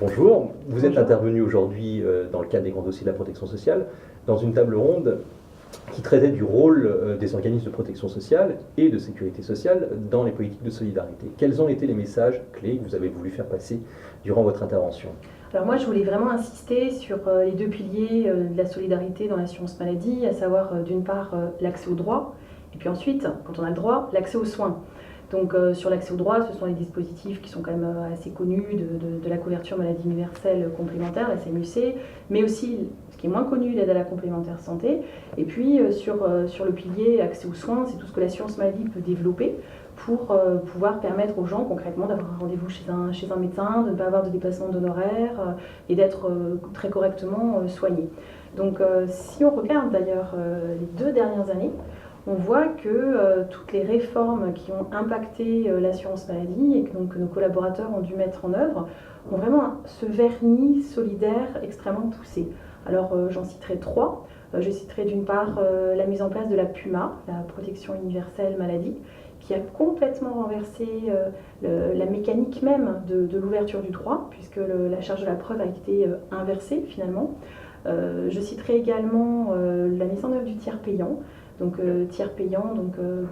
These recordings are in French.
Bonjour, vous êtes Bonjour. intervenu aujourd'hui dans le cadre des grands dossiers de la protection sociale dans une table ronde qui traitait du rôle des organismes de protection sociale et de sécurité sociale dans les politiques de solidarité. Quels ont été les messages clés que vous avez voulu faire passer durant votre intervention? Alors moi, je voulais vraiment insister sur les deux piliers de la solidarité dans l'assurance maladie, à savoir d'une part l'accès aux droits, et puis ensuite, quand on a le droit, l'accès aux soins. Donc sur l'accès aux droits, ce sont les dispositifs qui sont quand même assez connus de la couverture maladie universelle complémentaire, la CMUC, mais aussi ce qui est moins connu, l'aide à la complémentaire santé. Et puis sur le pilier accès aux soins, c'est tout ce que l'assurance maladie peut développer pour pouvoir permettre aux gens concrètement d'avoir un rendez-vous chez un médecin, de ne pas avoir de dépassement d'honoraires et d'être très correctement soigné. Donc si on regarde d'ailleurs les 2 dernières années, on voit que toutes les réformes qui ont impacté l'assurance maladie et que, donc, que nos collaborateurs ont dû mettre en œuvre ont vraiment ce vernis solidaire extrêmement poussé. Alors j'en citerai 3. Je citerai d'une part la mise en place de la PUMA, la protection universelle maladie, qui a complètement renversé la mécanique même de l'ouverture du droit, puisque la charge de la preuve a été inversée finalement. Je citerai également la mise en œuvre du tiers payant. Donc tiers payant,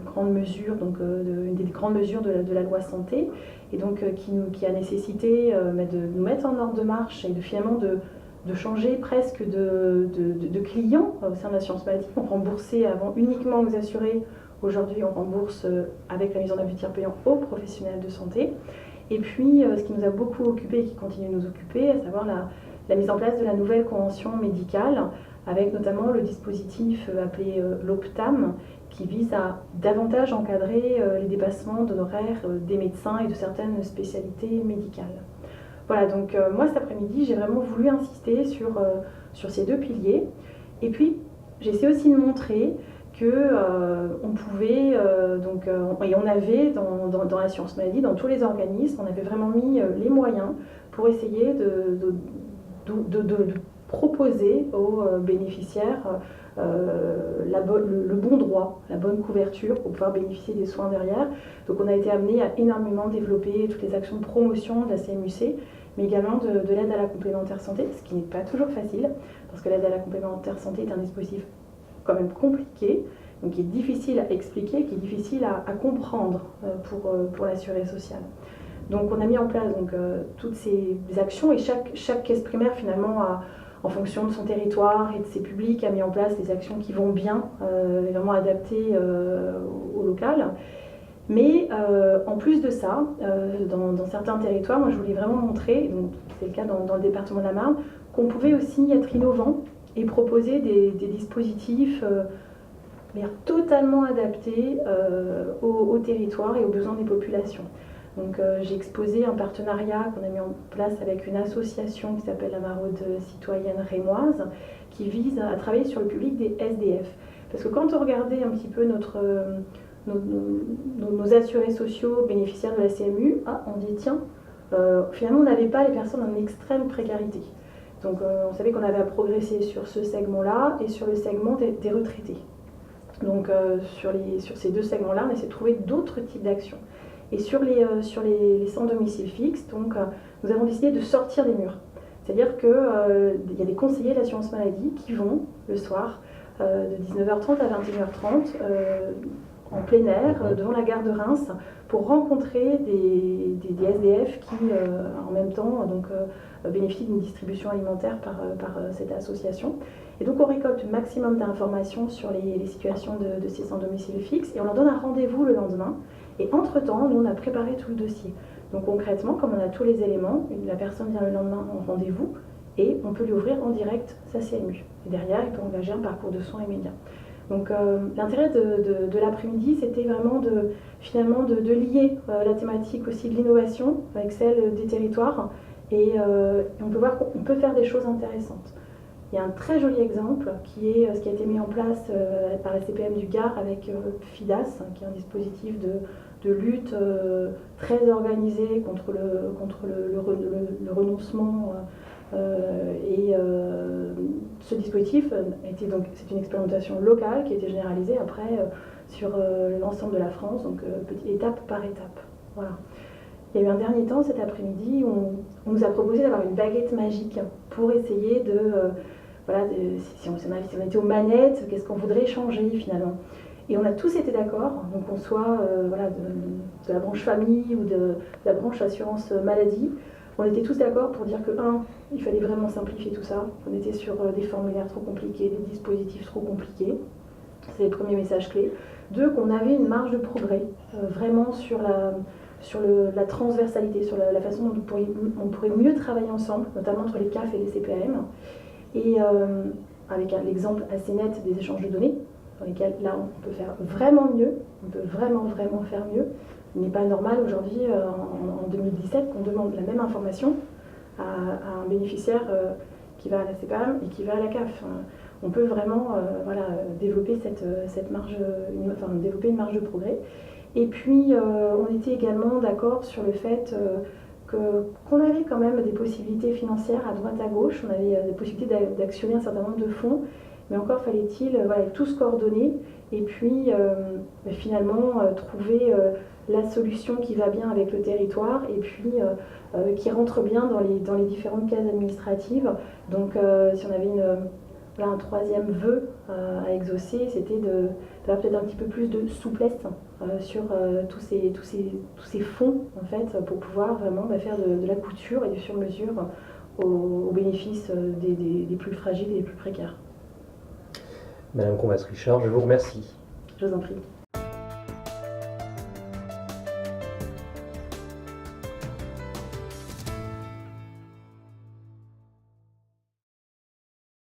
grande mesure, une des grandes mesures de la loi santé, et donc qui a nécessité de nous mettre en ordre de marche et finalement de changer presque de clients au sein de l'assurance maladie. On remboursait avant uniquement aux assurés, aujourd'hui on rembourse avec la mise en œuvre du tiers payant aux professionnels de santé. Et puis ce qui nous a beaucoup occupé et qui continue de nous occuper, à savoir la mise en place de la nouvelle convention médicale, avec notamment le dispositif appelé l'OPTAM, qui vise à davantage encadrer les dépassements d'honoraires des médecins et de certaines spécialités médicales. Voilà, donc moi cet après-midi, j'ai vraiment voulu insister sur ces deux piliers. Et puis, j'essaie aussi de montrer que on pouvait, et on avait dans l'assurance maladie, dans tous les organismes, on avait vraiment mis les moyens pour essayer de proposer aux bénéficiaires le bon droit, la bonne couverture pour pouvoir bénéficier des soins derrière. Donc on a été amené à énormément développer toutes les actions de promotion de la CMUC, mais également de l'aide à la complémentaire santé, ce qui n'est pas toujours facile, parce que l'aide à la complémentaire santé est un dispositif quand même compliqué, donc qui est difficile à expliquer, qui est difficile à comprendre pour l'assuré social. Donc on a mis en place toutes ces actions, et chaque caisse primaire finalement en fonction de son territoire et de ses publics, a mis en place des actions qui vont bien, vraiment adaptées au local. Mais en plus de ça, dans certains territoires, moi je voulais vraiment montrer, donc c'est le cas dans le département de la Marne, qu'on pouvait aussi être innovant et proposer des dispositifs totalement adaptés au territoire et aux besoins des populations. Donc j'ai exposé un partenariat qu'on a mis en place avec une association qui s'appelle la Maraude citoyenne rémoise, qui vise à travailler sur le public des SDF. Parce que quand on regardait un petit peu nos assurés sociaux bénéficiaires de la CMU, on dit tiens, finalement on n'avait pas les personnes en extrême précarité. Donc on savait qu'on avait à progresser sur ce segment-là et sur le segment des retraités. Donc sur ces deux segments-là, on essaie de trouver d'autres types d'actions. Et sur les sans domicile fixe, nous avons décidé de sortir des murs. C'est-à-dire qu'il y a des conseillers de l'assurance maladie qui vont le soir de 19h30 à 21h30 en plein air devant la gare de Reims pour rencontrer des SDF qui en même temps bénéficient d'une distribution alimentaire par cette association. Et donc on récolte le maximum d'informations sur les situations de ces sans domicile fixe et on leur donne un rendez-vous le lendemain. Et entre-temps, nous on a préparé tout le dossier. Donc concrètement, comme on a tous les éléments, la personne vient le lendemain en rendez-vous et on peut lui ouvrir en direct sa CMU. Et derrière, il peut engager un parcours de soins immédiat. Donc l'intérêt de l'après-midi, c'était vraiment de lier la thématique aussi de l'innovation avec celle des territoires. Et on peut voir qu'on peut faire des choses intéressantes. Il y a un très joli exemple qui est ce qui a été mis en place par la CPM du Gard avec FIDAS, qui est un dispositif de lutte très organisé contre le renoncement. Ce dispositif c'est une expérimentation locale qui a été généralisée après sur l'ensemble de la France, donc étape par étape. Voilà. Il y a eu un dernier temps cet après-midi où on nous a proposé d'avoir une baguette magique pour essayer si on était aux manettes, qu'est-ce qu'on voudrait changer finalement. Et on a tous été d'accord, donc qu'on soit de la branche famille ou de la branche assurance maladie, on était tous d'accord pour dire que, il fallait vraiment simplifier tout ça. On était sur des formulaires trop compliqués, des dispositifs trop compliqués. C'est le premier message clé. 2, qu'on avait une marge de progrès, vraiment sur la transversalité, sur la façon dont on pourrait mieux travailler ensemble, notamment entre les CAF et les CPAM. Et avec l'exemple assez net des échanges de données, dans lesquels là on peut faire vraiment mieux, on peut vraiment faire mieux. Il n'est pas normal aujourd'hui, en 2017, qu'on demande la même information à un bénéficiaire qui va à la CPAM et qui va à la CAF. On peut vraiment développer cette marge, développer une marge de progrès. Et puis, on était également d'accord sur le fait qu'on avait quand même des possibilités financières à droite à gauche. On avait des possibilités d'actionner un certain nombre de fonds, mais encore fallait-il tous coordonner et puis finalement trouver la solution qui va bien avec le territoire et puis qui rentre bien dans les différentes cases administratives. Donc si on avait un troisième vœu à exaucer, c'était d'avoir peut-être un petit peu plus de souplesse sur tous ces fonds en fait, pour pouvoir vraiment faire de la couture et du sur-mesure au bénéfice des plus fragiles et des plus précaires. Madame Combas-Richard, je vous remercie. Je vous en prie.